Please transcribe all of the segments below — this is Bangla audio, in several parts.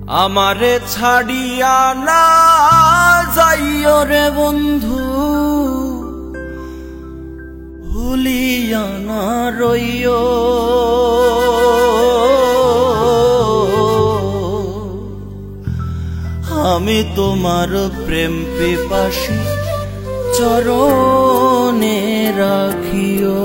আমারে ছাড়িয়া না যাইও রে বন্ধু, ভুলিয়া না রইও। আমি তোমার প্রেম পিপাসী চরণে রাখিও।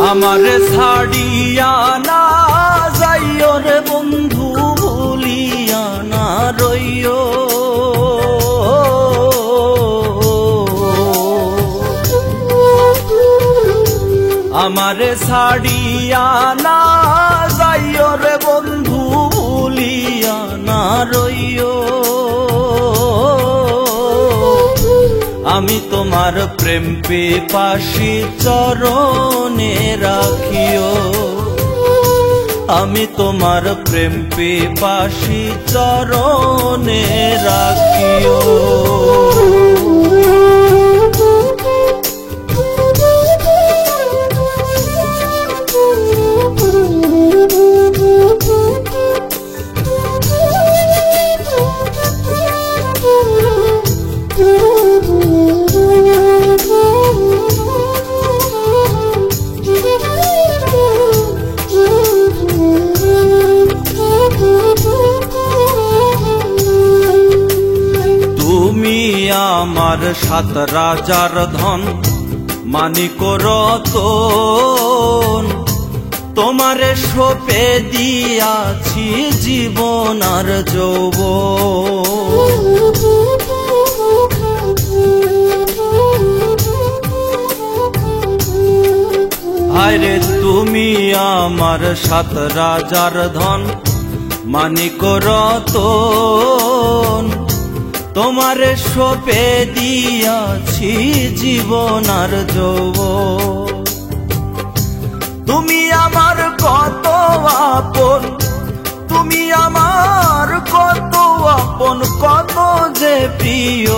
আমারে ছাড়িয়া না যাইও রে বন্ধু, ভুলিয়া না রইও। আমারে ছাড়িয়া না যাইও রে বন্ধু, ভুলিয়া না রইও। আমি তোমার প্রেম পিপাসী চরণে রাখিও। আমি তোমার প্রেম পিপাসী চরণে রাখিও। আমার সাত রাজার ধন, মানিক রতন, তোমারে সঁপে দিয়াছি জীবন আর যৌবন। আরে তুমি আমার সাত রাজার ধন, মানিক রতন, তোমারে সঁপে দিয়াছি জীবন আর যৌবন। তুমি আমার কত আপন, তুমি আমার কত আপন, কত যে প্রিয়।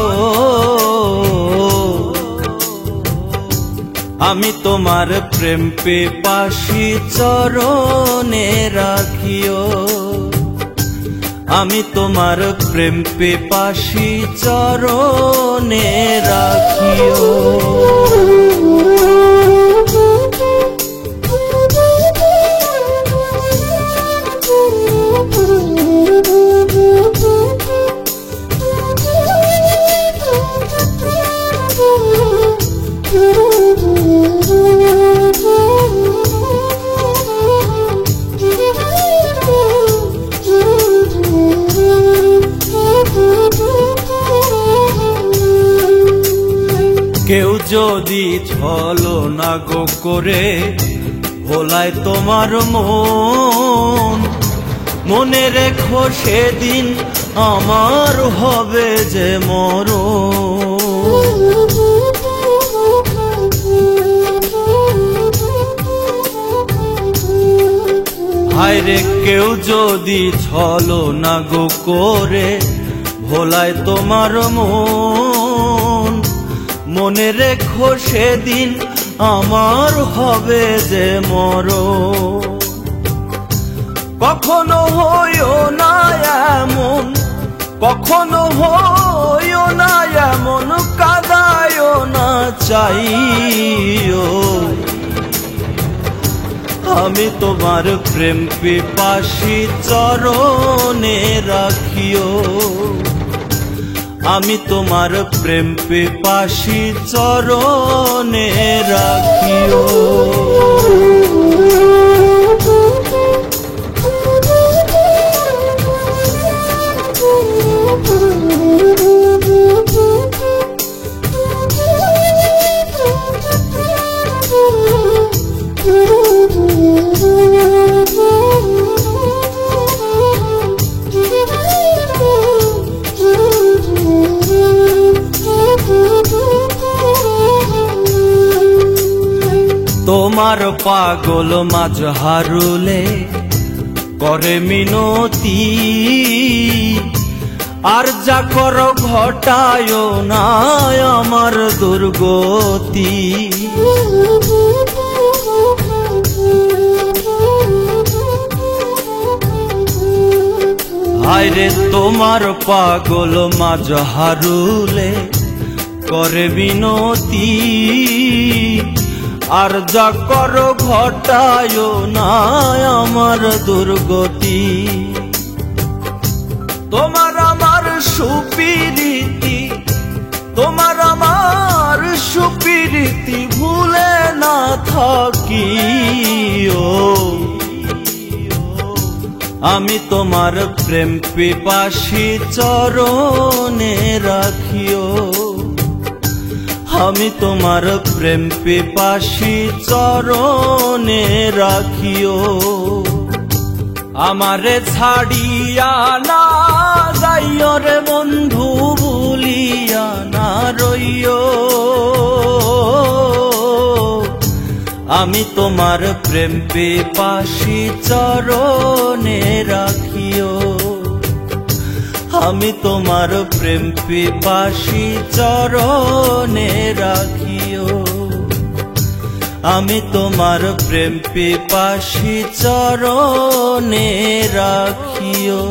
আমি তোমার প্রেম পিপাসী চরণে রাখিও। আমি তোমার প্রেম পিপাসী চরণে রাখিও। কেউ যদি ছলনা গো করে ভোলায় তোমার মন, মনে রেখো সেদিন আমার হবে যে মরণ। হায়রে কেউ যদি ছলনা গো করে ভোলায় তোমার মন, মনে রেখো সেদিন আমার হবে যে মরণ। কখনো হইও না এমন, কখনো হইও না এমন, কাঁদায়ও না চাইও। আমি তোমার প্রেম পিপাসী চরণে রাখিও। আমি তোমার প্রেম পিপাসী চরণে রাখিও। পাগল মাঝ হারুলে করে মিনতি, আর যা করো ঘটায় না আমার দুর্গতি। হায়রে তোমার পাগল মাঝ হারুলে করে বিনতি, আর যা করো ঘটায় না আমার দুর্গতি। তোমার আমার সুপিরিতি, তোমার আমার সুপিরিতি ভুলে না থাকিও। আমি তোমার প্রেম পিপাসী চরণে রাখিও, আমি তোমার প্রেম পিপাসী চরণে রাখিও। আমারে ছাড়িয়া না যাইও রে বন্ধু, ভুলিয়া না রইও। আমি তোমার প্রেম পিপাসী চরণে রাখিও, আমি তোমার প্রেম পিপাসী চরণে রাখিও, আমি তোমার প্রেম পিপাসী চরণে রাখিও।